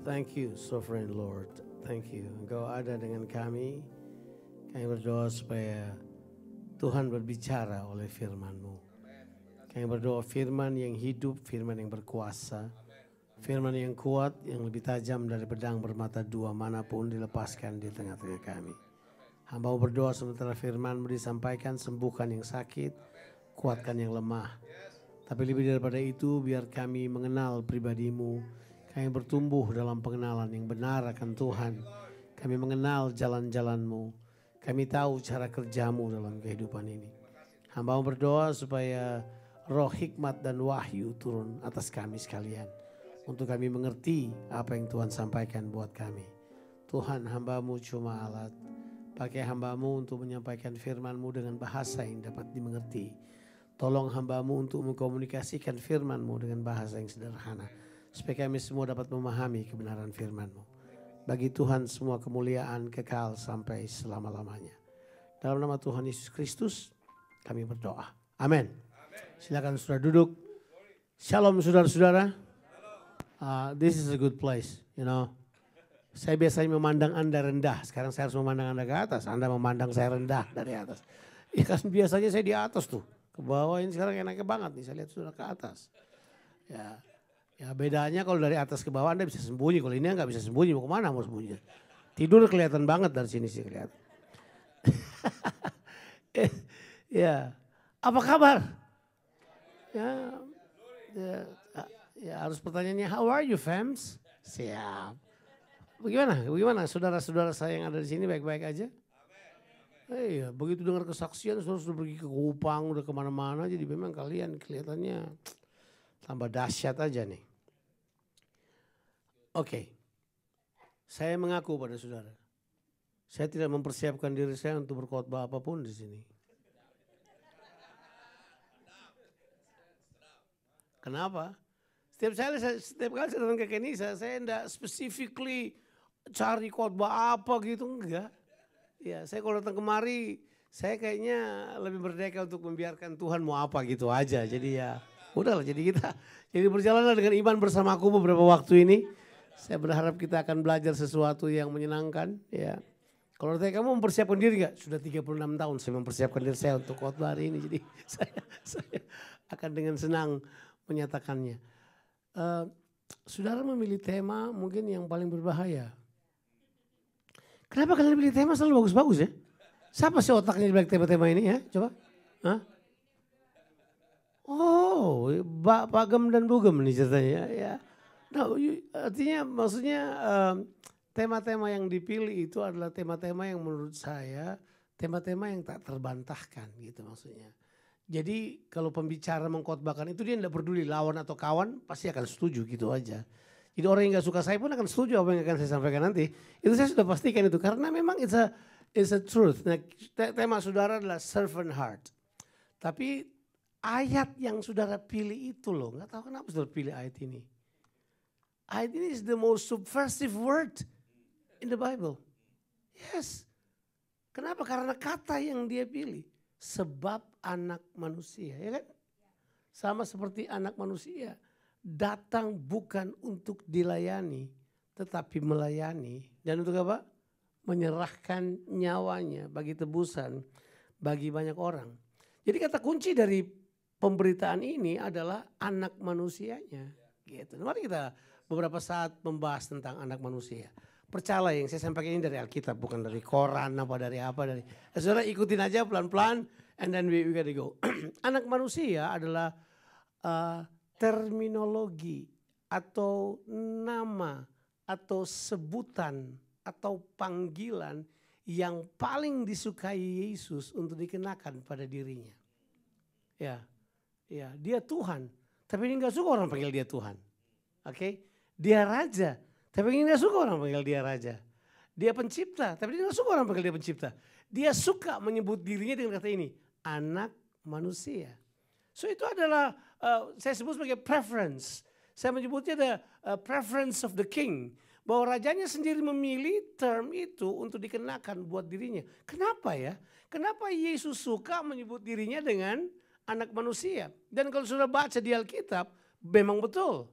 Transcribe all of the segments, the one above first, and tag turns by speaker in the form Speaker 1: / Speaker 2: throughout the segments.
Speaker 1: Thank you, Sovereign Lord. Thank you. Engkau ada dengan kami. Kami berdoa supaya Tuhan berbicara oleh firman-Mu. Kami berdoa firman yang hidup, firman yang berkuasa. Firman yang kuat, yang lebih tajam dari pedang bermata dua manapun dilepaskan di tengah-tengah kami. Hamba berdoa sementara firman-Mu disampaikan, sembuhkan yang sakit, kuatkan yang lemah. Tapi lebih daripada itu, biar kami mengenal pribadi-Mu. Kami bertumbuh dalam pengenalan yang benar akan Tuhan. Kami mengenal jalan-jalan-Mu. Kami tahu cara kerja-Mu dalam kehidupan ini. Hamba berdoa supaya roh hikmat dan wahyu turun atas kami sekalian. Untuk kami mengerti apa yang Tuhan sampaikan buat kami. Tuhan, hamba-Mu cuma alat. Pakai hamba-Mu untuk menyampaikan firman-Mu dengan bahasa yang dapat dimengerti. Tolong hamba-Mu untuk mengkomunikasikan firman-Mu dengan bahasa yang sederhana. Supaya kami semua dapat memahami kebenaran firman-Mu. Bagi Tuhan semua kemuliaan kekal sampai selama-lamanya. Dalam nama Tuhan Yesus Kristus kami berdoa. Amin. Silakan saudara duduk. Shalom saudara-saudara. This is a good place, you know. Saya biasanya memandang Anda rendah. Sekarang saya harus memandang Anda ke atas. Anda memandang saya rendah dari atas. Ya kan biasanya saya di atas tuh. Ke bawah ini sekarang enaknya banget nih. Saya lihat sudah ke atas. Ya bedanya kalau dari atas ke bawah Anda bisa sembunyi. Kalau ini nggak bisa sembunyi. Mau kemana mau sembunyi? Tidur kelihatan banget dari sini sih kelihatan. Ya, apa kabar? Ya harus pertanyaannya, how are you fams? Siap. Bagaimana saudara-saudara saya yang ada di sini baik-baik aja? Iya, begitu dengar kesaksian saudara sudah pergi ke Kupang, udah kemana-mana. Jadi memang kalian kelihatannya tambah dahsyat aja nih. Oke, saya mengaku pada saudara. Saya tidak mempersiapkan diri saya untuk berkhotbah apapun di sini. Kenapa? Setiap kali saya datang ke Kenisa, saya tidak specifically cari khotbah apa gitu, enggak. Ya, saya kalau datang kemari, saya kayaknya lebih merdeka untuk membiarkan Tuhan mau apa gitu aja. Jadi ya, udahlah. Jadi berjalanlah dengan iman bersamaku beberapa waktu ini. Saya berharap kita akan belajar sesuatu yang menyenangkan. Ya, kalau kamu mempersiapkan diri enggak? Sudah 36 tahun saya mempersiapkan diri saya untuk khotbah hari ini. Jadi saya akan dengan senang menyatakannya. Saudara memilih tema mungkin yang paling berbahaya. Kenapa kalian pilih tema selalu bagus-bagus ya? Siapa sih otaknya di balik tema-tema ini ya? Coba. Hah? Oh, Bagem dan Bugem nih ceritanya ya. Nah, artinya maksudnya tema-tema yang dipilih itu adalah tema-tema yang menurut saya tema-tema yang tak terbantahkan gitu maksudnya. Jadi kalau pembicara mengkhotbahkan itu dia tidak peduli lawan atau kawan pasti akan setuju gitu aja. Jadi orang yang gak suka saya pun akan setuju apa yang akan saya sampaikan nanti. Itu saya sudah pastikan itu karena memang it's a truth. Nah, tema saudara adalah servant heart. Tapi ayat yang saudara pilih itu loh, gak tahu kenapa saudara pilih ayat ini. Ayat ini is the most subversive word in the Bible. Yes. Kenapa? Karena kata yang dia pilih. Sebab anak manusia, ya kan? Sama seperti anak manusia. Datang bukan untuk dilayani, tetapi melayani. Dan untuk apa? Menyerahkan nyawanya bagi tebusan, bagi banyak orang. Jadi kata kunci dari pemberitaan ini adalah anak manusianya. Gitu. Mari kita beberapa saat membahas tentang anak manusia. Percayalah yang saya sampaikan ini dari Alkitab, bukan dari koran apa dari apa. Saudara ikutin aja pelan-pelan and then we gotta go. Anak manusia adalah terminologi atau nama atau sebutan atau panggilan yang paling disukai Yesus untuk dikenakan pada dirinya. Ya, dia Tuhan, tapi dia nggak suka orang panggil dia Tuhan. Oke, dia Raja. Tapi dia gak suka orang panggil dia raja. Dia pencipta, tapi dia gak suka orang panggil dia pencipta. Dia suka menyebut dirinya dengan kata ini, anak manusia. So itu adalah, saya sebut sebagai preference. Saya menyebutnya the preference of the king. Bahwa rajanya sendiri memilih term itu untuk dikenakan buat dirinya. Kenapa ya? Kenapa Yesus suka menyebut dirinya dengan anak manusia? Dan kalau sudah baca di Alkitab, memang betul.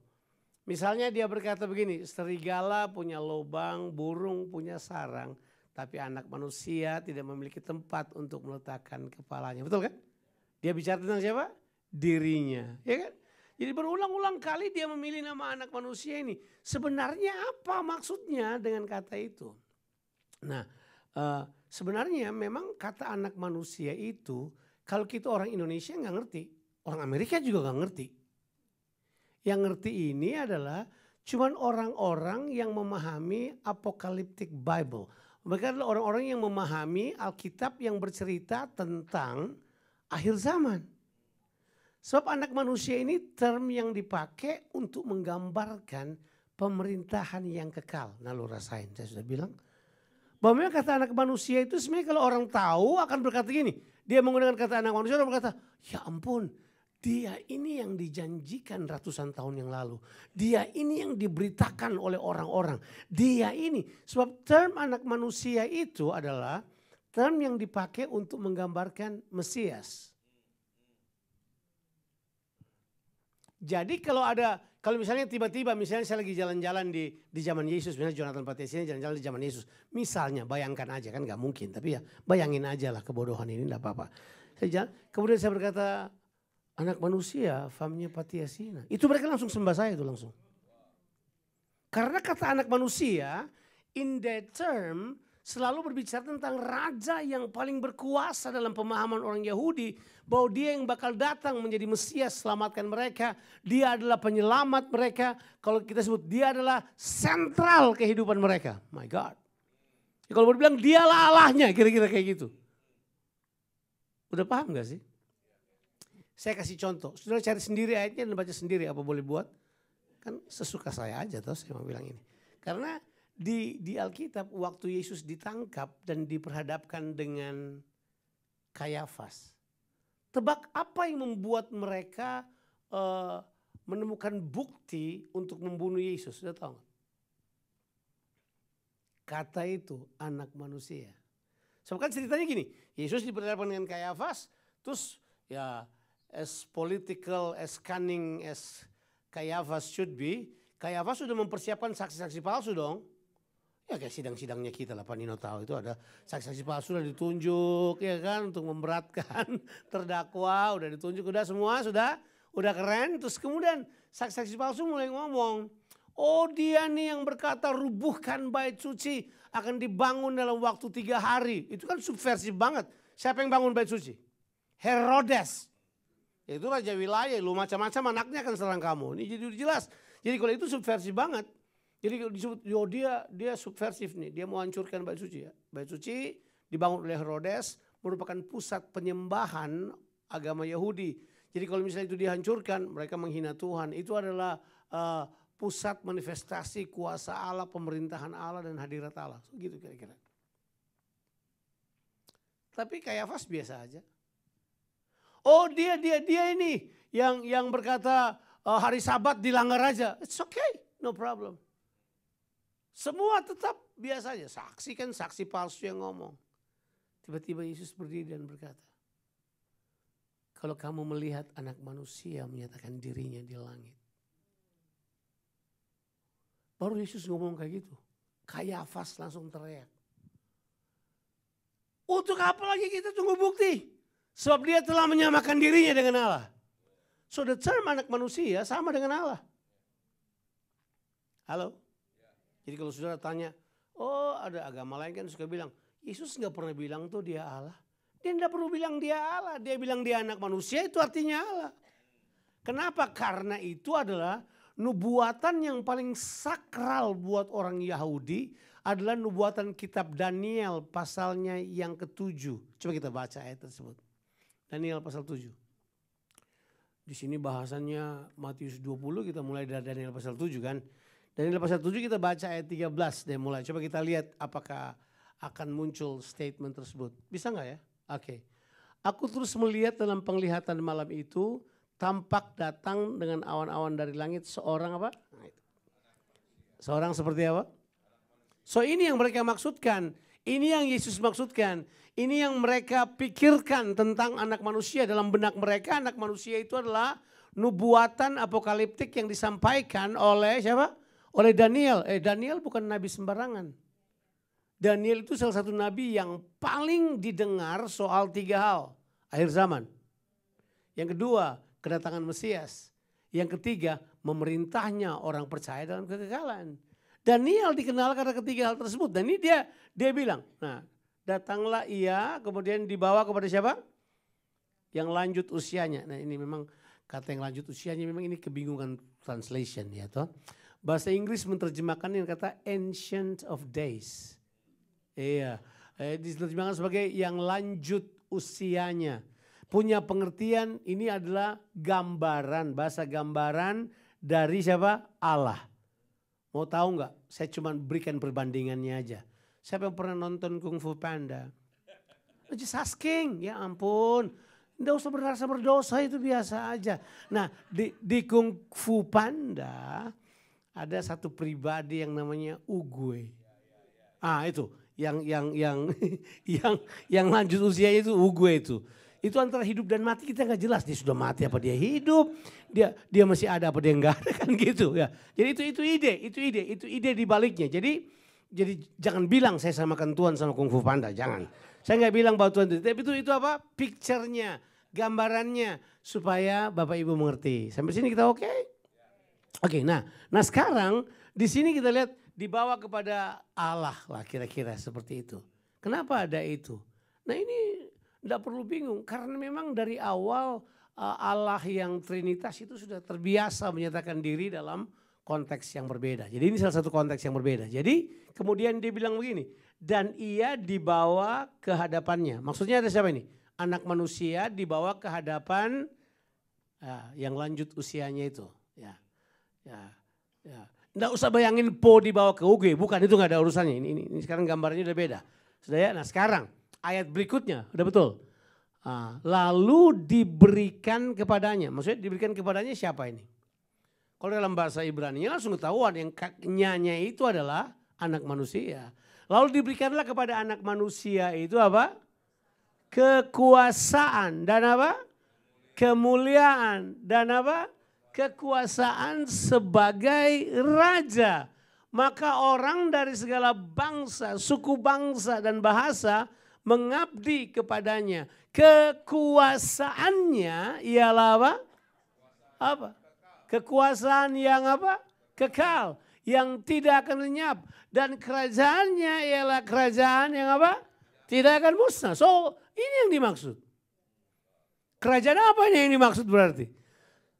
Speaker 1: Misalnya dia berkata begini, serigala punya lubang, burung punya sarang, tapi anak manusia tidak memiliki tempat untuk meletakkan kepalanya. Betul kan? Dia bicara tentang siapa? Dirinya, ya kan? Jadi berulang-ulang kali dia memilih nama anak manusia ini. Sebenarnya apa maksudnya dengan kata itu? Nah, sebenarnya memang kata anak manusia itu, kalau kita orang Indonesia nggak ngerti, orang Amerika juga nggak ngerti. Yang ngerti ini adalah cuman orang-orang yang memahami Apocalyptic Bible. Mereka adalah orang-orang yang memahami Alkitab yang bercerita tentang akhir zaman. Sebab anak manusia ini term yang dipakai untuk menggambarkan pemerintahan yang kekal. Nah, lu rasain, saya sudah bilang. Bahwa kata anak manusia itu sebenarnya kalau orang tahu akan berkata gini. Dia menggunakan kata anak manusia dan berkata, ya ampun. Dia ini yang dijanjikan ratusan tahun yang lalu. Dia ini yang diberitakan oleh orang-orang. Dia ini. Sebab term anak manusia itu adalah term yang dipakai untuk menggambarkan Mesias. Jadi kalau misalnya tiba-tiba misalnya saya lagi jalan-jalan di zaman Yesus. Misalnya Jonathan Patesi ini jalan-jalan di zaman Yesus. Misalnya bayangkan aja kan gak mungkin. Tapi ya bayangin aja lah kebodohan ini gak apa-apa. Kemudian saya berkata, anak manusia, famnya Patiasina. Itu mereka langsung sembah saya itu langsung. Karena kata anak manusia, in that term selalu berbicara tentang raja yang paling berkuasa dalam pemahaman orang Yahudi. Bahwa dia yang bakal datang menjadi Mesias selamatkan mereka. Dia adalah penyelamat mereka. Kalau kita sebut dia adalah sentral kehidupan mereka. My God. Ya, kalau berbilang dialah Allahnya kira-kira kayak gitu. Udah paham gak sih? Saya kasih contoh, saudara cari sendiri ayatnya dan baca sendiri apa boleh buat. Kan sesuka saya aja toh saya mau bilang ini. Karena di Alkitab waktu Yesus ditangkap dan diperhadapkan dengan Kayafas. Tebak apa yang membuat mereka menemukan bukti untuk membunuh Yesus, sudah tahu gak? Kata itu anak manusia. Sebab kan ceritanya gini, Yesus diperhadapkan dengan Kayafas, terus ya as political, as cunning as Kayafas should be, Kayafas sudah mempersiapkan saksi-saksi palsu dong. Ya kayak sidang-sidangnya kita lah, Pak Nino tahu itu ada saksi-saksi palsu sudah ditunjuk ya kan untuk memberatkan terdakwa, udah ditunjuk, udah semua udah keren. Terus kemudian saksi-saksi palsu mulai ngomong, oh dia nih yang berkata rubuhkan bait suci akan dibangun dalam waktu 3 hari. Itu kan subversif banget. Siapa yang bangun bait suci? Herodes. Itu raja wilayah, lu macam-macam anaknya akan serang kamu. Ini jadi jelas. Jadi kalau itu subversif banget. Jadi disebut, dia subversif nih. Dia mau hancurkan bait suci ya. Bait suci dibangun oleh Herodes merupakan pusat penyembahan agama Yahudi. Jadi kalau misalnya itu dihancurkan, mereka menghina Tuhan. Itu adalah pusat manifestasi kuasa Allah, pemerintahan Allah dan hadirat Allah. Gitu kira-kira. Tapi Kayafas biasa aja. Oh dia ini yang berkata hari Sabat dilanggar aja. It's okay, no problem. Semua tetap biasa aja. Saksi kan saksi palsu yang ngomong. Tiba-tiba Yesus berdiri dan berkata, kalau kamu melihat anak manusia menyatakan dirinya di langit. Baru Yesus ngomong kayak gitu. Kayafas langsung teriak. Untuk apa lagi kita tunggu bukti? Sebab dia telah menyamakan dirinya dengan Allah. So the term anak manusia sama dengan Allah. Halo? Jadi kalau saudara tanya, oh ada agama lain kan suka bilang, Yesus gak pernah bilang tuh dia Allah. Dia gak perlu bilang dia Allah, dia bilang dia anak manusia itu artinya Allah. Kenapa? Karena itu adalah nubuatan yang paling sakral buat orang Yahudi adalah nubuatan kitab Daniel pasalnya yang ke-7. Coba kita baca ayat tersebut. Daniel pasal 7. Di sini bahasannya Matius 20, kita mulai dari Daniel pasal 7 kan. Daniel pasal 7 kita baca ayat 13 deh mulai. Coba kita lihat apakah akan muncul statement tersebut. Bisa nggak ya? Oke. Aku terus melihat dalam penglihatan malam itu, tampak datang dengan awan-awan dari langit seorang apa? Seorang seperti apa? So ini yang mereka maksudkan. Ini yang Yesus maksudkan. Ini yang mereka pikirkan tentang anak manusia. Dalam benak mereka anak manusia itu adalah nubuatan apokaliptik yang disampaikan oleh siapa? Oleh Daniel. Daniel bukan nabi sembarangan. Daniel itu salah satu nabi yang paling didengar soal 3 hal. Akhir zaman. Yang kedua, kedatangan Mesias. Yang ketiga, memerintahnya orang percaya dalam kekekalan. Daniel dikenal karena ketiga hal tersebut. Dan ini dia bilang, nah datanglah ia kemudian dibawa kepada siapa? Yang lanjut usianya. Nah ini memang kata yang lanjut usianya memang ini kebingungan translation ya toh. Bahasa Inggris menerjemahkan yang kata ancient of days. Iya, diterjemahkan sebagai yang lanjut usianya. Punya pengertian ini adalah gambaran, bahasa gambaran dari siapa? Allah. Mau tahu nggak? Saya cuma berikan perbandingannya aja. Siapa yang pernah nonton Kung Fu Panda? Just asking, ya ampun. Nggak usah berasa berdosa, itu biasa aja. Nah di Kung Fu Panda ada satu pribadi yang namanya Uguay. Itu yang lanjut usianya itu Uguay itu. Itu antara hidup dan mati kita nggak jelas, dia sudah mati apa dia hidup, dia masih ada apa dia nggak ada kan gitu ya. Jadi itu ide di baliknya. Jadi jangan bilang saya samakan Tuhan sama Kung Fu Panda, jangan. Saya nggak bilang bahwa Tuhan tapi itu apa? Picture-nya, gambarannya supaya Bapak Ibu mengerti. Sampai sini kita oke? Oke, nah sekarang di sini kita lihat dibawa kepada Allah lah kira-kira seperti itu. Kenapa ada itu? Nah ini tidak perlu bingung karena memang dari awal Allah yang Trinitas itu sudah terbiasa menyatakan diri dalam konteks yang berbeda. Jadi ini salah satu konteks yang berbeda. Jadi kemudian dia bilang begini, dan ia dibawa ke hadapannya. Maksudnya ada siapa ini? Anak manusia dibawa ke hadapan yang lanjut usianya itu. Ya. Nggak usah bayangin Po dibawa ke UG, bukan, itu nggak ada urusannya. Ini sekarang gambarnya udah beda. Sudah ya, nah sekarang ayat berikutnya, udah betul. Lalu diberikan kepadanya, maksudnya diberikan kepadanya siapa ini? Kalau dalam bahasa Ibrani langsung ketahuan yang nyanya itu adalah anak manusia. Lalu diberikanlah kepada anak manusia itu apa? Kekuasaan dan apa? Kemuliaan dan apa? Kekuasaan sebagai raja. Maka orang dari segala bangsa, suku bangsa dan bahasa mengabdi kepadanya. Kekuasaannya ialah apa? Apa? Kekuasaan yang apa? Kekal. Yang tidak akan lenyap. Dan kerajaannya ialah kerajaan yang apa? Tidak akan musnah. So ini yang dimaksud. Kerajaan apa ini yang dimaksud berarti?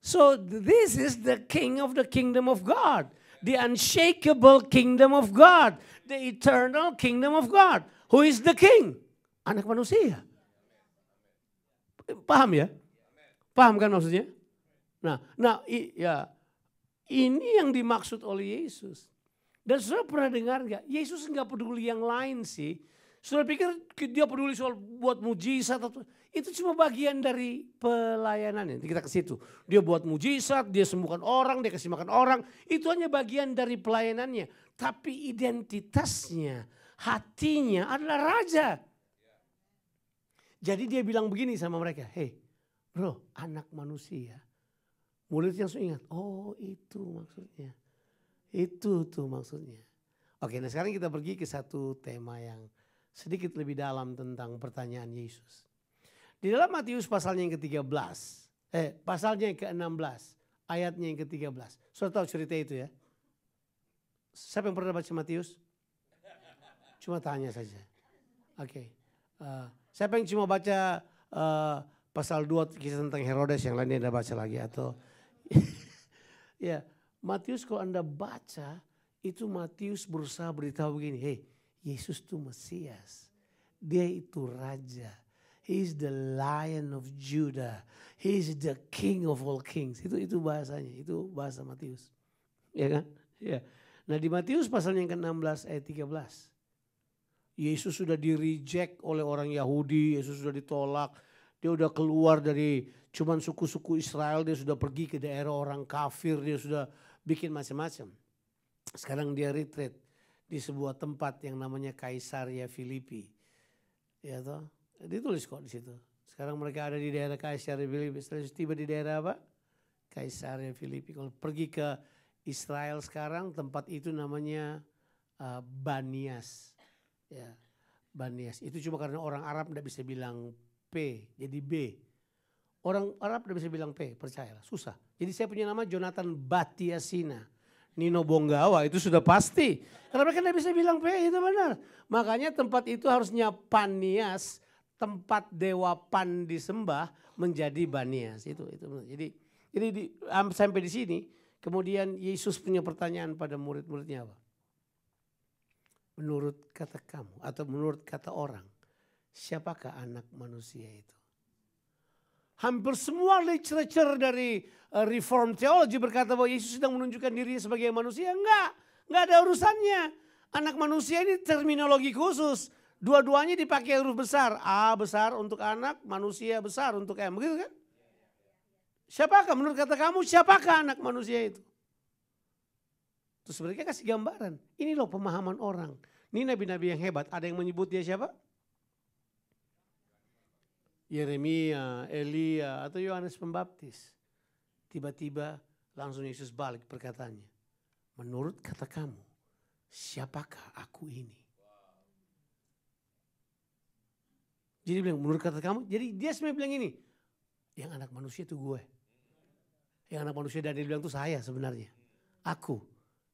Speaker 1: So this is the king of the kingdom of God. The unshakable kingdom of God. The eternal kingdom of God. Who is the king? Anak manusia. Paham ya? Paham kan maksudnya? Ini yang dimaksud oleh Yesus. Dan saudara pernah dengar gak? Yesus nggak peduli yang lain sih. Saudara pikir dia peduli soal buat mujizat atau itu cuma bagian dari pelayanannya. Kita ke situ. Dia buat mujizat, dia sembuhkan orang, dia kasih makan orang. Itu hanya bagian dari pelayanannya. Tapi identitasnya, hatinya adalah raja. Jadi dia bilang begini sama mereka. Hey bro, anak manusia. Murid yang ingat, oh itu maksudnya. Itu tuh maksudnya. Oke, nah sekarang kita pergi ke satu tema yang sedikit lebih dalam tentang pertanyaan Yesus. Di dalam Matius pasalnya yang ke-13, pasalnya yang ke-16, ayatnya yang ke-13. Sudah tahu cerita itu ya? Siapa yang pernah baca Matius? Cuma tanya saja. Oke. Siapa yang cuma baca pasal 2 kisah tentang Herodes, yang lainnya Anda baca lagi atau ya, Matius kalau Anda baca itu Matius berusaha beritahu begini, hey, Yesus itu Mesias. Dia itu raja. He is the Lion of Judah. He is the King of all kings. Itu bahasanya, itu bahasa Matius. Ya kan? Ya. Nah di Matius pasalnya yang ke-16 ayat 13. Yesus sudah di-reject oleh orang Yahudi, Yesus sudah ditolak. Dia sudah keluar dari cuman suku-suku Israel, dia sudah pergi ke daerah orang kafir, dia sudah bikin macam-macam. Sekarang dia retreat. di sebuah tempat yang namanya Kaisaria Filipi. Ya toh, ditulis kok di situ. Sekarang mereka ada di daerah Kaisaria Filipi. Setelah tiba di daerah apa? Kaisaria Filipi. Kalau pergi ke Israel sekarang, tempat itu namanya Banias. Ya, Banias. Itu cuma karena orang Arab tidak bisa bilang P, jadi B. Orang Arab tidak bisa bilang P, percayalah, susah. Jadi saya punya nama Jonathan Batiasina. Nino Bonggawa itu sudah pasti. Karena mereka tidak bisa bilang P, itu benar. Makanya tempat itu harusnya Panias, tempat dewa Pan disembah menjadi Banias. Itu benar. Jadi sampai di sini, kemudian Yesus punya pertanyaan pada murid-muridnya apa? Menurut kata kamu atau menurut kata orang, siapakah anak manusia itu? Hampir semua literature dari Reform Theology berkata bahwa Yesus sedang menunjukkan dirinya sebagai manusia. Enggak ada urusannya. Anak manusia ini terminologi khusus. Dua-duanya dipakai huruf besar. A besar untuk anak, manusia besar untuk M. Begitu kan? Siapakah menurut kata kamu, siapakah anak manusia itu? Terus mereka kasih gambaran. Ini loh pemahaman orang. Ini nabi-nabi yang hebat. Ada yang menyebut dia siapa? Yeremia, Elia, atau Yohanes Pembaptis. Tiba-tiba langsung Yesus balik perkataannya. Menurut kata kamu, siapakah aku ini? Jadi bilang, menurut kata kamu, jadi dia sebenarnya bilang ini. Yang anak manusia itu gue. Yang anak manusia Daniel bilang itu saya sebenarnya. Aku.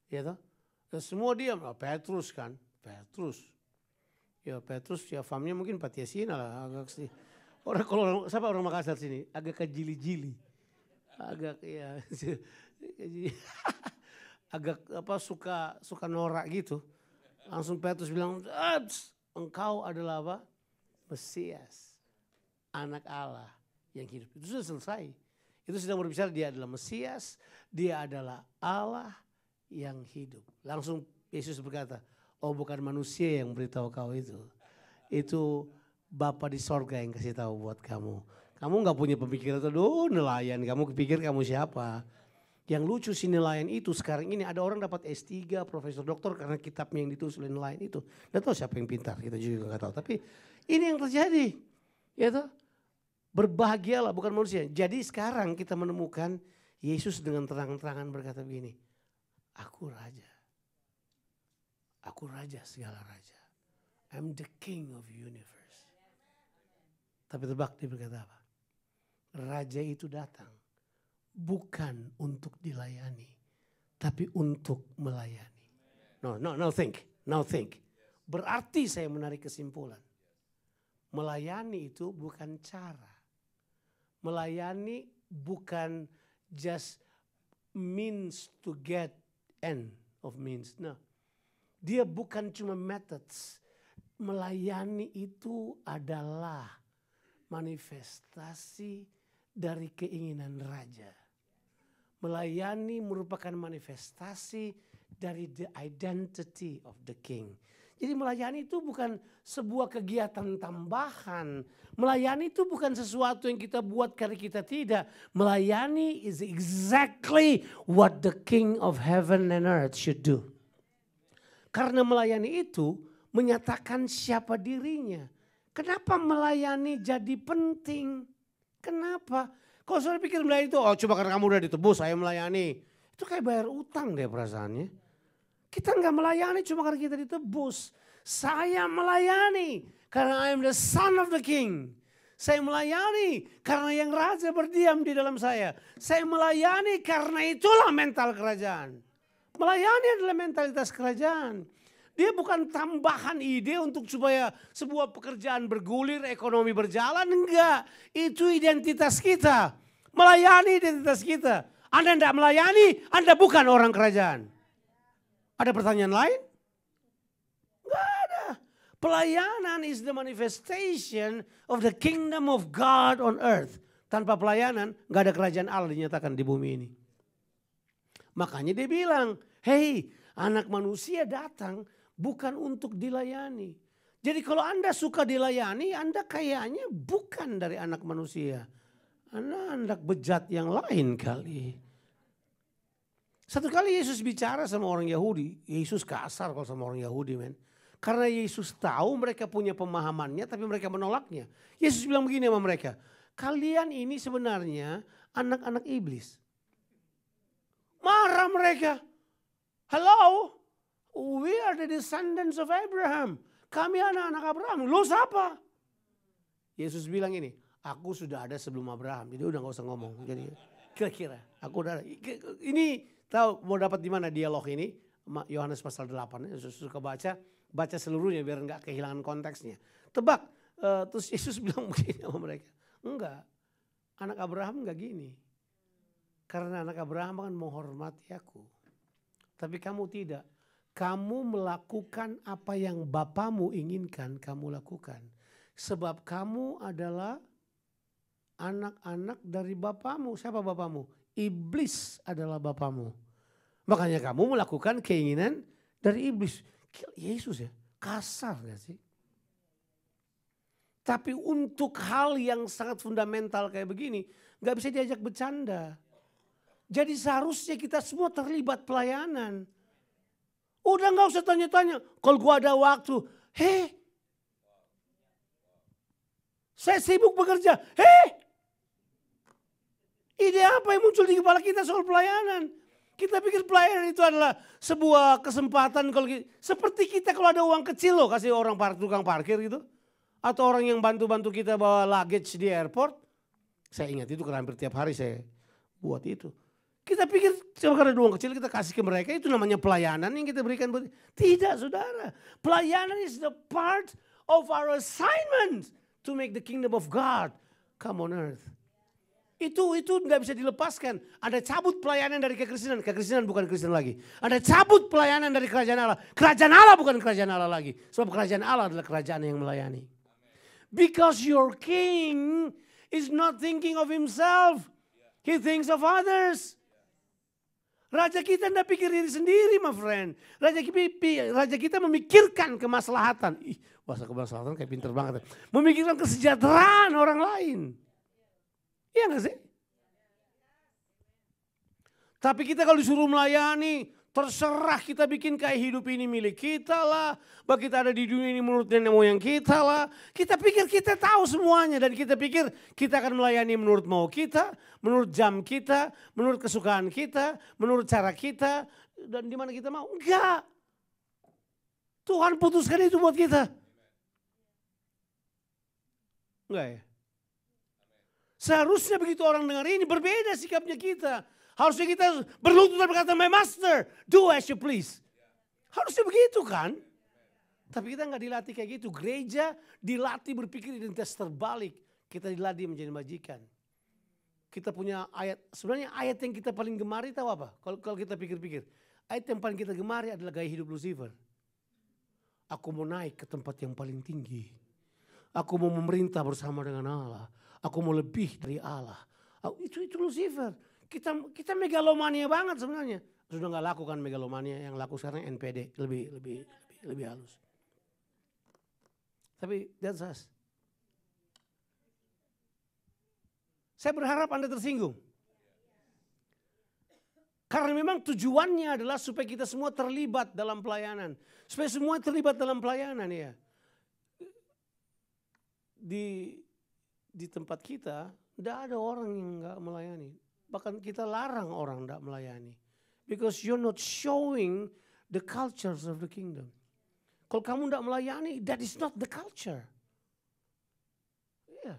Speaker 1: Ya toh? Dan semua diam. Petrus kan. Petrus. Ya Petrus ya famnya mungkin Patiasina lah. Agak sih. Kalau siapa orang Makassar sini? Agak kejili-jili. Agak ya. Agak apa suka norak gitu. Langsung Petrus bilang, engkau adalah apa? Mesias. Anak Allah yang hidup. Itu sudah selesai. Itu sedang berbicara dia adalah Mesias. Dia adalah Allah yang hidup. Langsung Yesus berkata, oh bukan manusia yang beritahu kau itu. Itu Bapa di sorga yang kasih tahu buat kamu. Kamu gak punya pemikiran itu, nelayan. Kamu pikir kamu siapa? Yang lucu si nelayan itu sekarang ini ada orang dapat S3, profesor doktor karena kitabnya yang ditulis oleh nelayan itu. Gak tahu siapa yang pintar, kita juga gak tahu. Tapi ini yang terjadi. Ya toh? Berbahagialah bukan manusia. Jadi sekarang kita menemukan Yesus dengan terang-terangan berkata begini. Aku raja. Aku raja segala raja. I'm the king of universe. Tapi tebak dia berkata apa? Raja itu datang bukan untuk dilayani, tapi untuk melayani. Now think. Berarti saya menarik kesimpulan. Melayani itu bukan cara. Melayani bukan just means to get end of means. No. Dia bukan cuma methods. Melayani itu adalah manifestasi dari keinginan raja. Melayani merupakan manifestasi dari the identity of the king. Jadi melayani itu bukan sebuah kegiatan tambahan. Melayani itu bukan sesuatu yang kita buat karena kita tidak. Melayani is exactly what the King of heaven and earth should do. Karena melayani itu menyatakan siapa dirinya. Kenapa melayani jadi penting? Kenapa? Kalau saudara pikir melayani itu, oh coba karena kamu udah ditebus saya melayani. Itu kayak bayar utang deh perasaannya. Kita nggak melayani cuma karena kita ditebus. Saya melayani karena I am the son of the king. Saya melayani karena yang raja berdiam di dalam saya. Saya melayani karena itulah mental kerajaan. Melayani adalah mentalitas kerajaan. Dia bukan tambahan ide untuk supaya sebuah pekerjaan bergulir, ekonomi berjalan. Enggak, itu identitas kita. Melayani identitas kita. Anda tidak melayani, Anda bukan orang kerajaan. Ada pertanyaan lain? Enggak ada. Pelayanan is the manifestation of the kingdom of God on earth. Tanpa pelayanan, enggak ada kerajaan Allah dinyatakan di bumi ini. Makanya dia bilang, hey, anak manusia datang bukan untuk dilayani. Jadi kalau Anda suka dilayani, Anda kayaknya bukan dari anak manusia. Anda anak bejat yang lain kali. Satu kali Yesus bicara sama orang Yahudi, Yesus kasar kalau sama orang Yahudi, men. Karena Yesus tahu mereka punya pemahamannya tapi mereka menolaknya. Yesus bilang begini sama mereka, kalian ini sebenarnya anak-anak iblis. Marah mereka. Hello, we are the descendants of Abraham. Kami anak-anak Abraham, lo siapa? Yesus bilang ini, aku sudah ada sebelum Abraham. Jadi udah gak usah ngomong. Jadi kira-kira aku udah ini tahu mau dapat di mana dialog ini? Yohanes pasal 8. Yesus suka baca seluruhnya biar nggak kehilangan konteksnya. Tebak, terus Yesus bilang begini sama mereka. Enggak, anak Abraham enggak gini. Karena anak Abraham kan menghormati aku. Tapi kamu tidak. Kamu melakukan apa yang Bapamu inginkan kamu lakukan. Sebab kamu adalah anak-anak dari Bapamu. Siapa Bapamu? Iblis adalah Bapamu. Makanya kamu melakukan keinginan dari iblis. Yesus ya, kasar gak sih? Tapi untuk hal yang sangat fundamental kayak begini, gak bisa diajak bercanda. Jadi seharusnya kita semua terlibat pelayanan. Udah gak usah tanya-tanya, kalau gua ada waktu, saya sibuk bekerja, ide apa yang muncul di kepala kita soal pelayanan? Kita pikir pelayanan itu adalah sebuah kesempatan seperti kita kalau ada uang kecil loh kasih orang tukang parkir gitu. Atau orang yang bantu-bantu kita bawa luggage di airport. Saya ingat itu karena hampir tiap hari saya buat itu. Kita pikir kalau ada uang kecil kita kasih ke mereka itu namanya pelayanan yang kita berikan. Tidak saudara. Pelayanan is the part of our assignment to make the kingdom of God come on earth. Itu nggak bisa dilepaskan. Ada cabut pelayanan dari kekristenan. Kekristenan bukan Kristen lagi. Ada cabut pelayanan dari kerajaan Allah. Kerajaan Allah bukan kerajaan Allah lagi. Sebab kerajaan Allah adalah kerajaan yang melayani. Because your king is not thinking of himself. He thinks of others. Raja kita tidak pikir diri sendiri, my friend. Raja kita memikirkan kemaslahatan. Bahasa kemaslahatan kayak pinter banget. Memikirkan kesejahteraan orang lain. Iya gak sih? Tapi kita kalau disuruh melayani, terserah kita bikin kayak hidup ini milik kita lah. Bahwa kita ada di dunia ini menurut nenek moyang kita lah. Kita pikir kita tahu semuanya dan kita pikir kita akan melayani menurut mau kita, menurut jam kita, menurut kesukaan kita, menurut cara kita. Dan di mana kita mau. Enggak. Tuhan putuskan itu buat kita. Enggak ya? Seharusnya begitu orang dengar ini berbeda sikapnya kita. Harusnya kita berlutut dan berkata, my master, do as you please. Harusnya begitu kan? Tapi kita nggak dilatih kayak gitu. Gereja dilatih berpikir identitas terbalik. Kita dilatih menjadi majikan. Kita punya ayat, sebenarnya ayat yang kita paling gemari tahu apa? Kalau kita pikir-pikir. Ayat yang paling kita gemari adalah gaya hidup Lucifer. Aku mau naik ke tempat yang paling tinggi. Aku mau memerintah bersama dengan Allah. Aku mau lebih dari Allah. Itu Lucifer. Kita megalomania banget sebenarnya. Sudah nggak lakukan megalomania, yang laku sekarang NPD lebih halus. Tapi that's us. Saya berharap Anda tersinggung. Karena memang tujuannya adalah supaya kita semua terlibat dalam pelayanan. Supaya semua terlibat dalam pelayanan ya. Di tempat kita tidak ada orang yang nggak melayani. Bahkan kita larang orang tidak melayani. Because you're not showing the cultures of the kingdom. Kalau kamu tidak melayani, that is not the culture. Iya.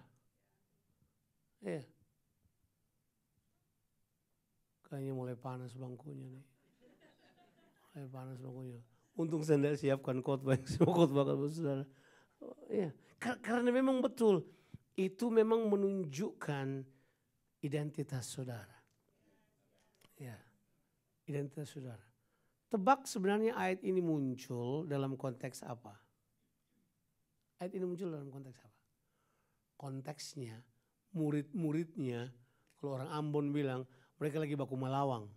Speaker 1: Iya. Kayaknya mulai panas bangkunya nih. Mulai panas bangkunya. Untung saya tidak siapkan khotbah yang semua khotbah kalau saudara. Iya. Karena memang betul. Itu memang menunjukkan identitas saudara. Ya, identitas saudara. Tebak sebenarnya ayat ini muncul dalam konteks apa? Ayat ini muncul dalam konteks apa? Konteksnya, murid-muridnya, kalau orang Ambon bilang mereka lagi baku Malawang.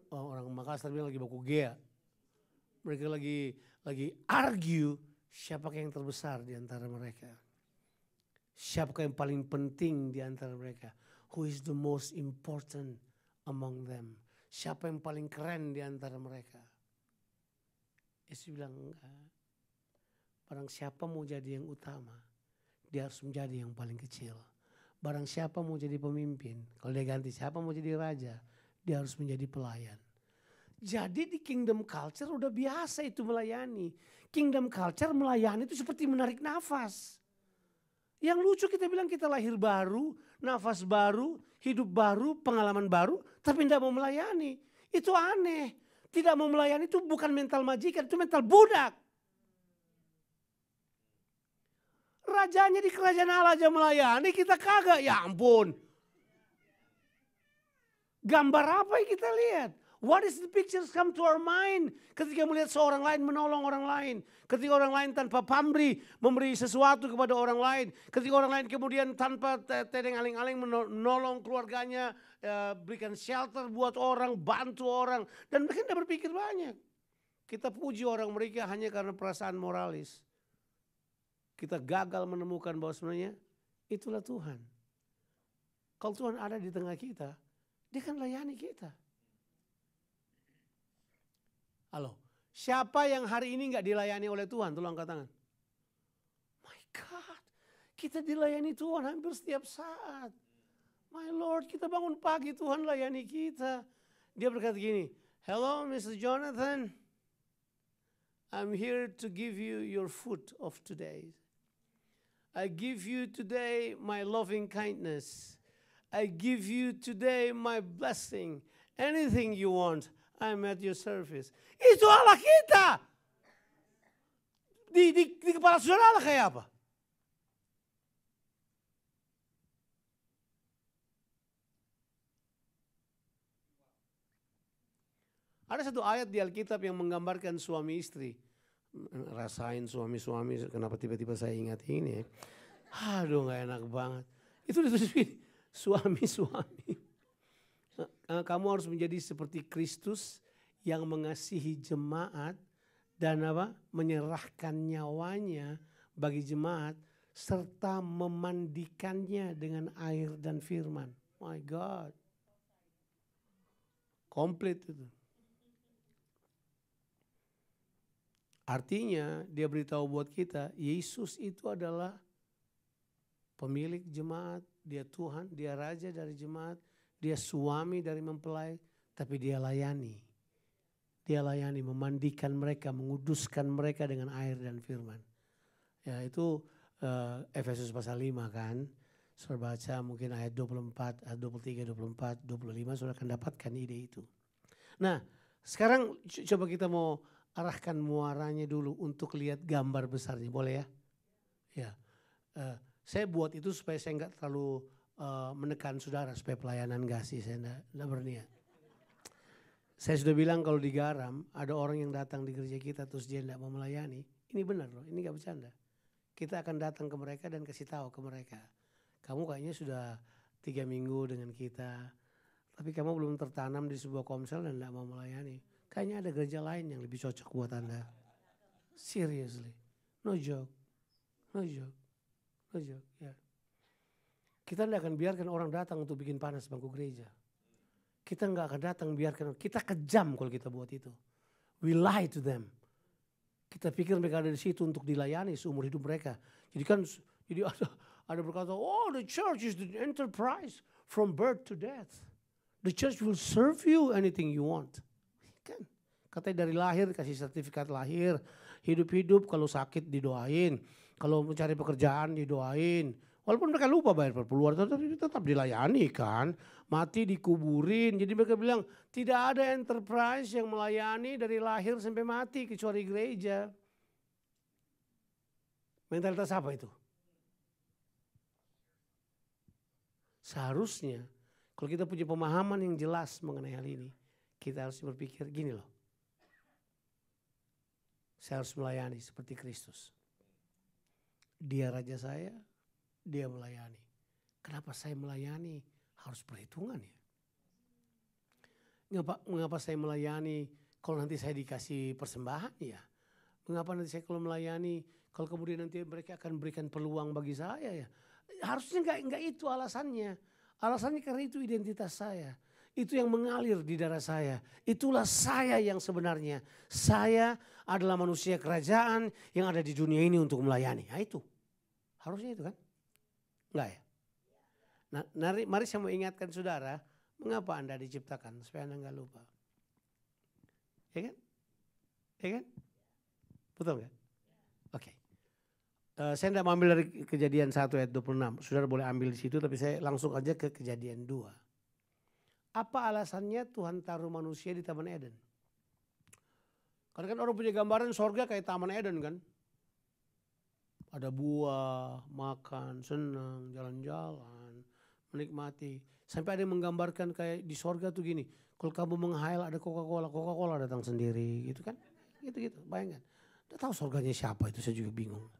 Speaker 1: Orang Makassar bilang lagi baku Gea. Mereka lagi argue siapa yang terbesar di antara mereka. Siapakah yang paling penting di antara mereka? Who is the most important among them? Siapa yang paling keren di antara mereka? Yesus bilang enggak. Barang siapa mau jadi yang utama, dia harus menjadi yang paling kecil. Barang siapa mau jadi pemimpin, kalau dia ganti siapa mau jadi raja, dia harus menjadi pelayan. Jadi di kingdom culture udah biasa itu melayani. Kingdom culture melayani itu seperti menarik nafas. Yang lucu kita bilang kita lahir baru, nafas baru, hidup baru, pengalaman baru, tapi tidak mau melayani. Itu aneh. Tidak mau melayani itu bukan mental majikan, itu mental budak. Rajanya di kerajaan Allah aja melayani, kita kagak, ya ampun. Gambar apa yang kita lihat? What is the pictures come to our mind ketika melihat seorang lain menolong orang lain. Ketika orang lain tanpa pamrih memberi sesuatu kepada orang lain. Ketika orang lain kemudian tanpa tedeng aling-aling menolong keluarganya. Berikan shelter buat orang, bantu orang. Dan mereka tidak berpikir banyak. Kita puji orang mereka hanya karena perasaan moralis. Kita gagal menemukan bahwa sebenarnya itulah Tuhan. Kalau Tuhan ada di tengah kita, Dia kan layani kita. Halo, siapa yang hari ini gak dilayani oleh Tuhan? Tolong angkat tangan. My God, kita dilayani Tuhan hampir setiap saat. My Lord, kita bangun pagi Tuhan layani kita. Dia berkata gini, hello Mr. Jonathan, I'm here to give you your food of today. I give you today my loving kindness. I give you today my blessing. Anything you want, I'm at your service. Itu Allah kita. Di kepala saudara Allah kayak apa? Ada satu ayat di Alkitab yang menggambarkan suami istri. Rasain suami-suami, kenapa tiba-tiba saya ingat ini. Aduh gak enak banget. Itu suami-suami. Kamu harus menjadi seperti Kristus yang mengasihi jemaat dan menyerahkan nyawanya bagi jemaat serta memandikannya dengan air dan firman. My God. Komplit itu. Artinya dia beritahu buat kita, Yesus itu adalah pemilik jemaat, dia Tuhan, dia raja dari jemaat, dia suami dari mempelai, tapi dia layani. Dia layani, memandikan mereka, menguduskan mereka dengan air dan firman. Ya itu Efesus pasal 5 kan. Saudara baca mungkin ayat 24, ayat 23, 24, 25 saudara akan dapatkan ide itu. Nah sekarang coba kita mau arahkan muaranya dulu untuk lihat gambar besarnya, boleh ya? Ya, saya buat itu supaya saya nggak terlalu menekan saudara supaya pelayanan kasih, saya nggak berniat. Saya sudah bilang kalau di Garam ada orang yang datang di gereja kita terus dia nggak mau melayani, ini benar loh, ini nggak bercanda. Kita akan datang ke mereka dan kasih tahu ke mereka, kamu kayaknya sudah 3 minggu dengan kita, tapi kamu belum tertanam di sebuah komsel dan nggak mau melayani. Kayaknya ada gereja lain yang lebih cocok buat Anda. Seriously. No joke. No joke. No joke. Ya. Kita tidak akan biarkan orang datang untuk bikin panas bangku gereja. Kita nggak akan datang biarkan. Kita kejam kalau kita buat itu. We lie to them. Kita pikir mereka ada di situ untuk dilayani seumur hidup mereka. Jadi kan ada berkata, oh the church is the enterprise from birth to death. The church will serve you anything you want. Kan? Katanya dari lahir kasih sertifikat lahir, hidup-hidup kalau sakit didoain, kalau mencari pekerjaan didoain. Walaupun mereka lupa bayar perpuluhan, tapi tetap dilayani kan. Mati dikuburin, jadi mereka bilang tidak ada enterprise yang melayani dari lahir sampai mati kecuali gereja. Mentalitas apa itu? Seharusnya kalau kita punya pemahaman yang jelas mengenai hal ini, kita harus berpikir gini loh. Saya harus melayani seperti Kristus. Dia raja saya, dia melayani. Kenapa saya melayani? Harus perhitungan ya. Mengapa saya melayani kalau nanti saya dikasih persembahan ya? Mengapa nanti saya kalau melayani kalau kemudian nanti mereka akan berikan peluang bagi saya ya? Harusnya enggak itu alasannya. Alasannya karena itu identitas saya. Itu yang mengalir di darah saya. Itulah saya yang sebenarnya. Saya adalah manusia kerajaan yang ada di dunia ini untuk melayani. Nah itu. Harusnya itu kan? Enggak ya? Nah, mari saya mau ingatkan saudara, mengapa Anda diciptakan? Supaya Anda enggak lupa. Ya kan? Ya kan? Betul nggak? Oke. Saya tidak mengambil dari Kejadian 1 ayat 26. Saudara boleh ambil di situ, tapi saya langsung aja ke Kejadian 2. Apa alasannya Tuhan taruh manusia di Taman Eden? Karena kan orang punya gambaran sorga kayak Taman Eden kan. Ada buah, makan, senang, jalan-jalan, menikmati. Sampai ada yang menggambarkan kayak di sorga tuh gini. Kalau kamu menghayal ada Coca-Cola datang sendiri gitu kan. Gitu-gitu, bayangkan. Udah tahu sorganya siapa itu, saya juga bingung.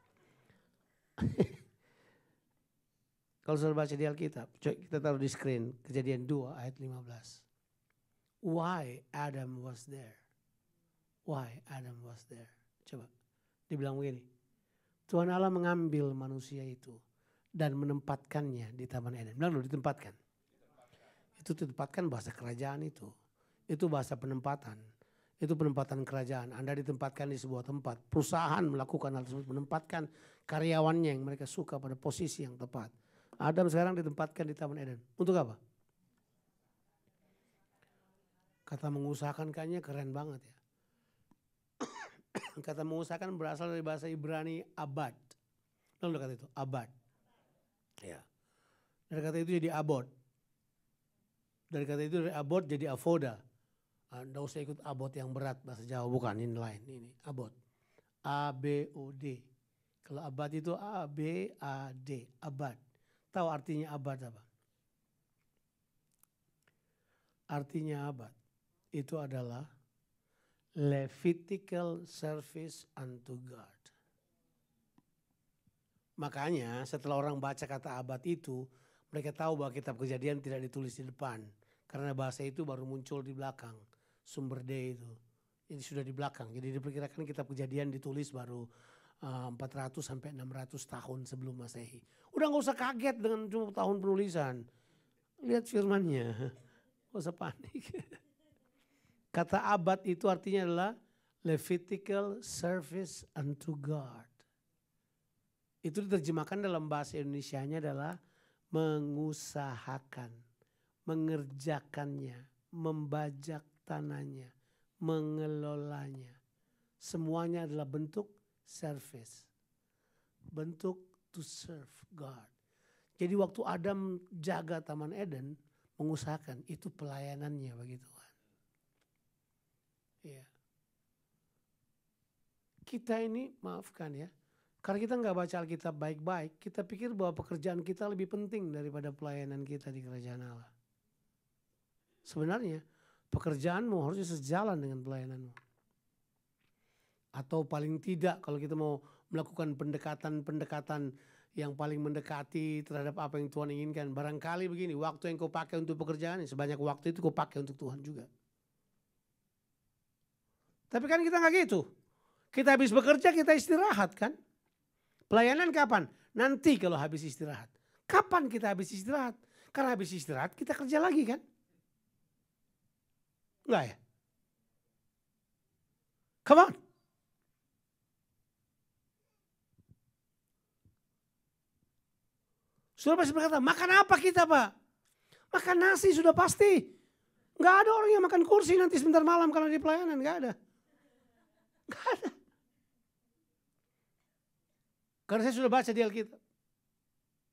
Speaker 1: Kalau saudara baca di Alkitab, kita taruh di screen, Kejadian 2 ayat 15. Why Adam was there? Why Adam was there? Coba, dibilang begini. Tuhan Allah mengambil manusia itu dan menempatkannya di Taman Eden. Bilang dulu ditempatkan. Itu ditempatkan bahasa kerajaan itu. Itu bahasa penempatan. Itu penempatan kerajaan. Anda ditempatkan di sebuah tempat. Perusahaan melakukan hal tersebut, menempatkan karyawannya yang mereka suka pada posisi yang tepat. Adam sekarang ditempatkan di Taman Eden. Untuk apa? Kata mengusahakan kayaknya keren banget ya. Kata mengusahakan berasal dari bahasa Ibrani abad. Lalu kata itu abad. Ya. Dari kata itu jadi abod. Dari kata itu dari abod jadi avoda. Nggak usah ikut abot yang berat bahasa Jawa, bukan, ini lain, ini abot. A-B-O-D. Kalau abad itu A-B-A-D, abad. Tahu artinya abad apa? Artinya abad itu adalah Levitical service unto God. Makanya setelah orang baca kata abad itu, mereka tahu bahwa kitab Kejadian tidak ditulis di depan. Karena bahasa itu baru muncul di belakang. Sumber D itu. Jadi sudah di belakang. Jadi diperkirakan kitab Kejadian ditulis baru 400 sampai 600 tahun sebelum Masehi. Udah gak usah kaget dengan cuma tahun penulisan. Lihat firmannya. Gak usah panik. Kata abad itu artinya adalah Levitical service unto God. Itu diterjemahkan dalam bahasa Indonesianya adalah mengusahakan, mengerjakannya, membajak tanahnya, mengelolanya. Semuanya adalah bentuk service. Bentuk to serve God. Jadi waktu Adam jaga Taman Eden, mengusahakan, itu pelayanannya bagi Tuhan. Ya. Kita ini, maafkan ya, karena kita nggak baca Alkitab baik-baik, kita pikir bahwa pekerjaan kita lebih penting daripada pelayanan kita di kerajaan Allah. Sebenarnya pekerjaanmu harusnya sejalan dengan pelayananmu. Atau paling tidak kalau kita mau melakukan pendekatan-pendekatan yang paling mendekati terhadap apa yang Tuhan inginkan. Barangkali begini, waktu yang kau pakai untuk pekerjaan, sebanyak waktu itu kau pakai untuk Tuhan juga. Tapi kan kita nggak gitu. Kita habis bekerja, kita istirahat kan. Pelayanan kapan? Nanti kalau habis istirahat. Kapan kita habis istirahat? Karena habis istirahat kita kerja lagi kan. Enggak ya? Come on. Sudah pasti berkata, makan apa kita Pak? Makan nasi sudah pasti. Enggak ada orang yang makan kursi nanti sebentar malam kalau di pelayanan, enggak ada. Enggak ada. Karena saya sudah baca di Alkitab.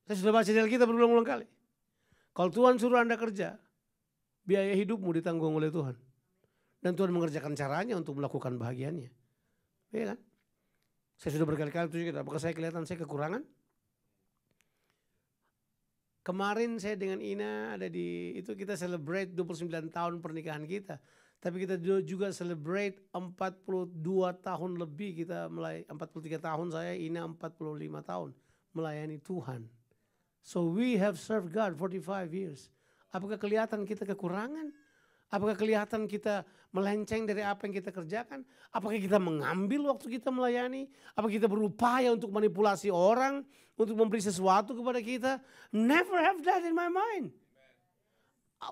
Speaker 1: Saya sudah baca di Alkitab berulang-ulang kali. Kalau Tuhan suruh Anda kerja, biaya hidupmu ditanggung oleh Tuhan. Dan Tuhan mengerjakan caranya untuk melakukan bahagiannya. Iya kan? Saya sudah berkali-kali tunjukkan, apakah saya kelihatan saya kekurangan? Kemarin saya dengan Ina ada di, itu kita celebrate 29 tahun pernikahan kita. Tapi kita juga celebrate 42 tahun lebih kita mulai 43 tahun saya, Ina 45 tahun melayani Tuhan. So we have served God 45 years. Apakah kelihatan kita kekurangan? Apakah kelihatan kita melenceng dari apa yang kita kerjakan? Apakah kita mengambil waktu kita melayani? Apakah kita berupaya untuk manipulasi orang, untuk memberi sesuatu kepada kita? Never have that in my mind.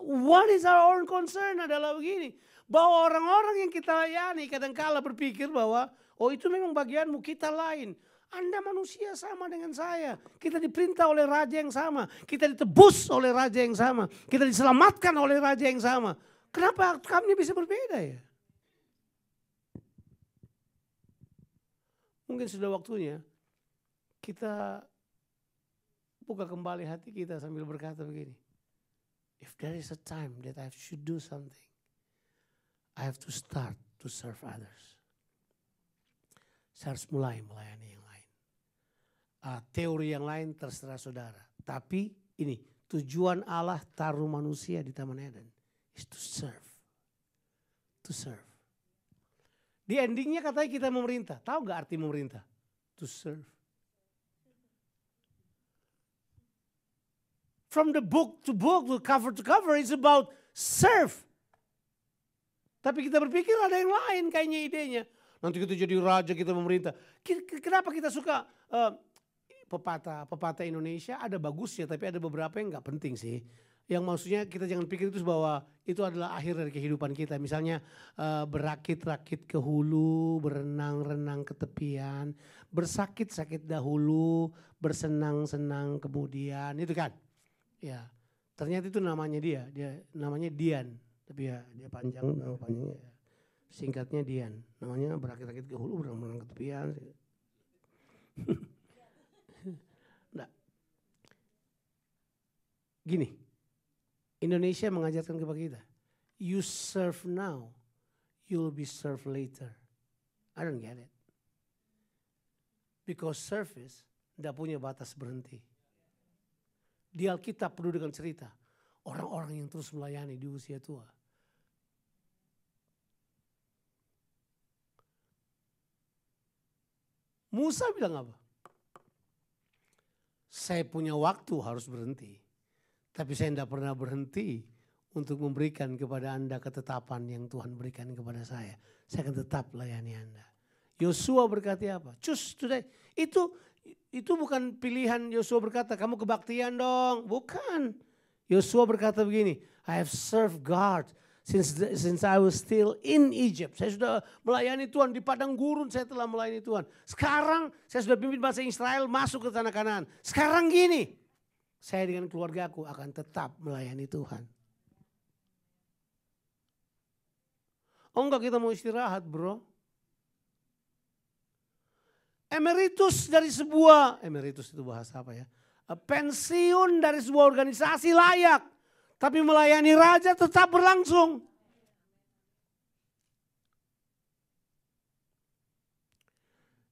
Speaker 1: What is our own concern adalah begini. Bahwa orang-orang yang kita layani kadang-kala berpikir bahwa oh itu memang bagianmu, kita lain. Anda manusia sama dengan saya. Kita diperintah oleh raja yang sama. Kita ditebus oleh raja yang sama. Kita diselamatkan oleh raja yang sama. Kenapa kami bisa berbeda ya? Mungkin sudah waktunya kita buka kembali hati kita sambil berkata begini. If there is a time that I should do something, I have to start to serve others. Saya harus mulai melayani yang lain. Teori yang lain terserah saudara. Tapi ini tujuan Allah taruh manusia di Taman Eden is to serve. To serve. Di endingnya katanya kita memerintah. Tahu gak arti memerintah? To serve. From the book to cover, it's about serve. Tapi kita berpikir ada yang lain kayaknya idenya. Nanti kita jadi raja, kita memerintah. Kenapa kita suka pepatah Indonesia ada bagusnya, tapi ada beberapa yang gak penting sih. Yang maksudnya kita jangan pikir itu bahwa itu adalah akhir dari kehidupan kita. Misalnya berakit-rakit ke hulu, berenang-renang ke tepian, bersakit-sakit dahulu, bersenang-senang kemudian, itu kan. Ya, ternyata itu namanya dia namanya Dian. Tapi ya dia panjang, nama panjangnya ya. Singkatnya Dian. Namanya berakit-rakit ke hulu, berenang-renang ke tepian. Nah, gini, Indonesia mengajarkan kepada kita, you serve now, you'll be served later. I don't get it. Because service tidak punya batas berhenti. Di Alkitab penuh dengan cerita, orang-orang yang terus melayani di usia tua. Musa bilang apa? Saya punya waktu harus berhenti. Tapi saya tidak pernah berhenti untuk memberikan kepada Anda ketetapan yang Tuhan berikan kepada saya. Saya akan tetap layani Anda. Yosua berkata apa? Choose today. Itu bukan pilihan Yosua berkata, kamu kebaktian dong. Bukan. Yosua berkata begini, I have served God since I was still in Egypt. Saya sudah melayani Tuhan di padang gurun, saya telah melayani Tuhan. Sekarang saya sudah pimpin bangsa Israel masuk ke tanah Kanaan. Sekarang gini, saya dengan keluargaku akan tetap melayani Tuhan. Oh enggak, kita mau istirahat bro. Emeritus itu bahasa apa ya? Pensiun dari sebuah organisasi layak. Tapi melayani raja tetap berlangsung.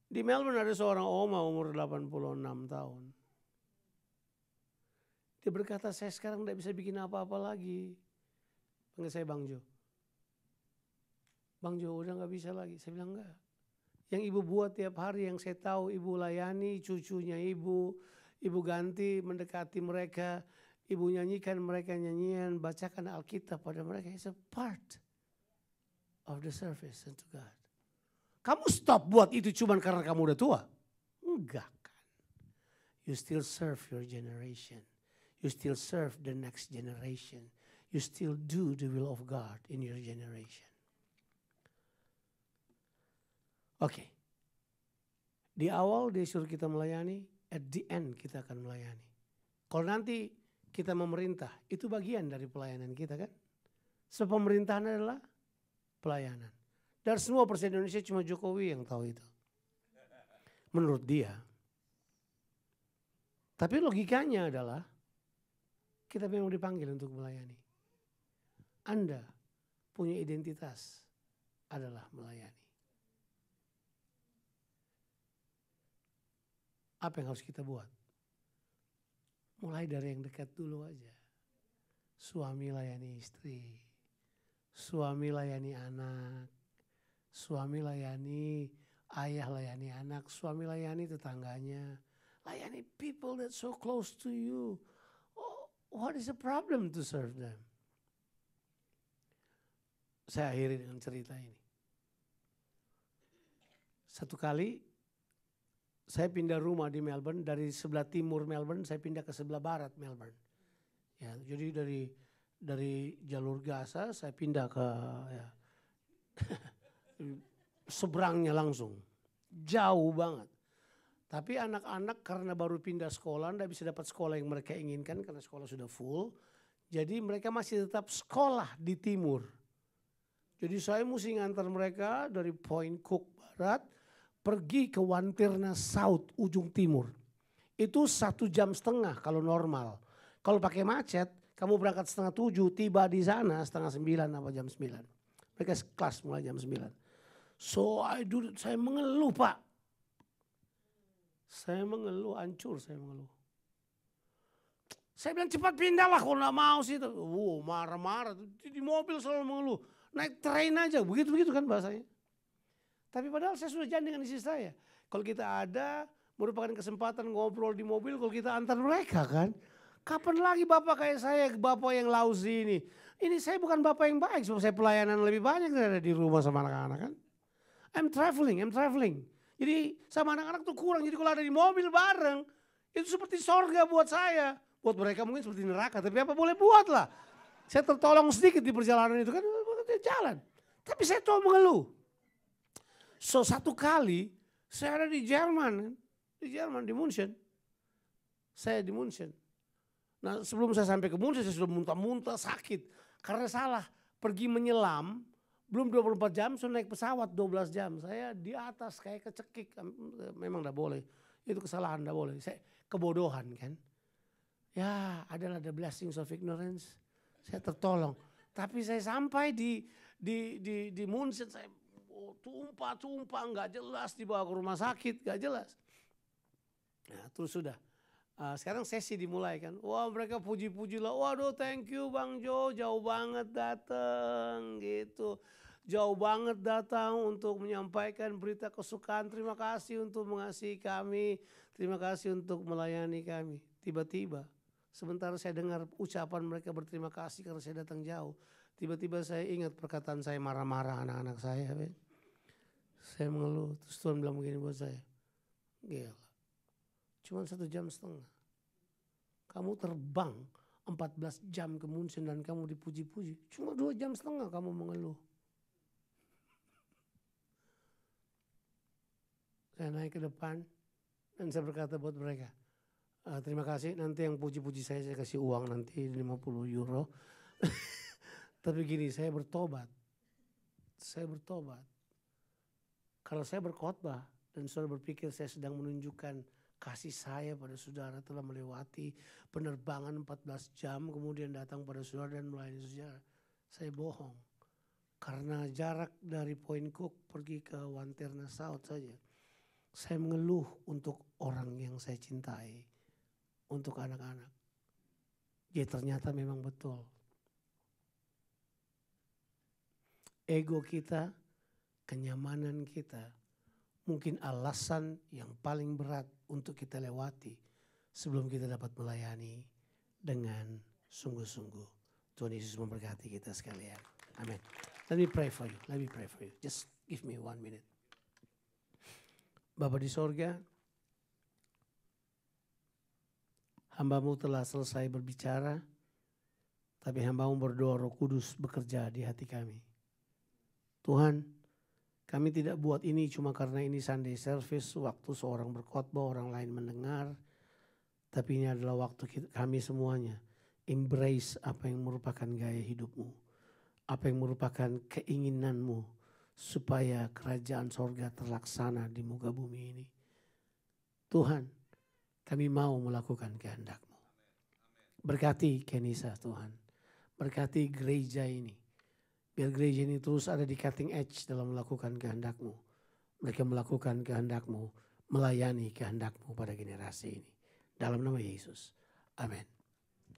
Speaker 1: Di Melbourne ada seorang oma umur 86 tahun. Dia berkata, saya sekarang tidak bisa bikin apa-apa lagi. Panggil saya Bang Jo. Bang Jo udah gak bisa lagi. Saya bilang enggak. Yang ibu buat tiap hari yang saya tahu ibu layani cucunya ibu ganti mendekati mereka, ibu nyanyikan mereka nyanyian, bacakan Alkitab pada mereka. It's a part of the service unto God. Kamu stop buat itu cuma karena kamu udah tua? Enggak kan. You still serve your generation. You still serve the next generation. You still do the will of God in your generation. Oke. Di awal dia suruh kita melayani, at the end kita akan melayani. Kalau nanti kita memerintah, itu bagian dari pelayanan kita kan. Sebab pemerintahan adalah pelayanan. Dari semua presiden Indonesia cuma Jokowi yang tahu itu. Menurut dia. Tapi logikanya adalah kita memang dipanggil untuk melayani. Anda punya identitas adalah melayani. Apa yang harus kita buat? Mulai dari yang dekat dulu aja. Suami layani istri. Suami layani anak. Suami layani ayah, layani anak. Suami layani tetangganya. Layani people that so close to you. Oh, what is the problem to serve them? Saya akhiri dengan cerita ini. Satu kali saya pindah rumah di Melbourne, dari sebelah timur Melbourne saya pindah ke sebelah barat Melbourne. Ya, jadi dari jalur Gaza saya pindah ke ya, seberangnya langsung. Jauh banget. Tapi anak-anak karena baru pindah sekolah, tidak bisa dapat sekolah yang mereka inginkan karena sekolah sudah full. Jadi mereka masih tetap sekolah di timur. Jadi saya mesti ngantar mereka dari Point Cook Barat, pergi ke Wantirna South, ujung timur. Itu 1,5 jam kalau normal. Kalau pakai macet, kamu berangkat 6:30, tiba di sana 8:30 apa jam 9. Mereka kelas mulai jam 9. So saya mengeluh Pak. Saya mengeluh, hancur saya mengeluh. Saya bilang cepat pindahlah kalau nggak mau sih. Marah-marah, di mobil selalu mengeluh. Naik train aja, begitu-begitu kan bahasanya. Tapi padahal saya sudah janji dengan istri saya. Kalau kita ada, merupakan kesempatan ngobrol di mobil kalau kita antar mereka kan. Kapan lagi bapak kayak saya, bapak yang lousy ini. Ini saya bukan bapak yang baik, sebab saya pelayanan lebih banyak daripada di rumah sama anak-anak kan. I'm traveling. Jadi sama anak-anak tuh kurang, jadi kalau ada di mobil bareng, itu seperti sorga buat saya. Buat mereka mungkin seperti neraka, tapi apa boleh buat lah. Saya tertolong sedikit di perjalanan itu kan, jalan. Tapi saya tuh mengeluh. So satu kali saya ada di Jerman, di München. Saya di München. Nah sebelum saya sampai ke München saya sudah muntah-muntah sakit. Karena salah pergi menyelam, belum 24 jam sudah naik pesawat 12 jam. Saya di atas kayak kecekik, memang tidak boleh. Itu kesalahan, tidak boleh. Saya kebodohan kan. Ya adalah the blessings of ignorance. Saya tertolong. Tapi saya sampai di München saya tumpah nggak jelas dibawa ke rumah sakit nggak jelas. Nah, terus sudah. Sekarang sesi dimulai kan. Wah mereka puji-puji lah. Waduh thank you Bang Jo, jauh banget datang gitu. Jauh banget datang untuk menyampaikan berita kesukaan. Terima kasih untuk mengasihi kami. Terima kasih untuk melayani kami. Tiba-tiba sementara saya dengar ucapan mereka berterima kasih karena saya datang jauh. Tiba-tiba saya ingat perkataan saya marah-marah anak-anak saya. Saya mengeluh. Terus Tuhan bilang begini buat saya. Gila. Cuma 1,5 jam. Kamu terbang 14 jam ke München dan kamu dipuji-puji. Cuma 2,5 jam kamu mengeluh. Saya naik ke depan dan saya berkata buat mereka. Terima kasih, nanti yang puji-puji saya kasih uang nanti 50 euro. Tapi gini, saya bertobat. Kalau saya berkhotbah dan saudara berpikir saya sedang menunjukkan kasih saya pada saudara telah melewati penerbangan 14 jam kemudian datang pada saudara dan melayani saudara. Saya bohong. Karena jarak dari Point Cook pergi ke Wantirna South saja. Saya mengeluh untuk orang yang saya cintai. Untuk anak-anak. Ya ternyata memang betul. Ego kita, kenyamanan kita, mungkin alasan yang paling berat untuk kita lewati sebelum kita dapat melayani dengan sungguh-sungguh. Tuhan Yesus memberkati kita sekalian. Amin. Let me pray for you. Just give me 1 minute. Bapa di sorga, hamba-Mu telah selesai berbicara, tapi hamba-Mu berdoa Roh Kudus bekerja di hati kami. Tuhan, kami tidak buat ini cuma karena ini Sunday service, waktu seorang berkhotbah, orang lain mendengar. Tapi ini adalah waktu kami semuanya embrace apa yang merupakan gaya hidup-Mu. Apa yang merupakan keinginan-Mu supaya kerajaan sorga terlaksana di muka bumi ini. Tuhan, kami mau melakukan kehendak-Mu. Berkati Kenisa Tuhan. Berkati gereja ini. Biar gereja ini terus ada di cutting edge dalam melakukan kehendak-Mu. Mereka melakukan kehendak-Mu, melayani kehendak-Mu pada generasi ini. Dalam nama Yesus. Amin.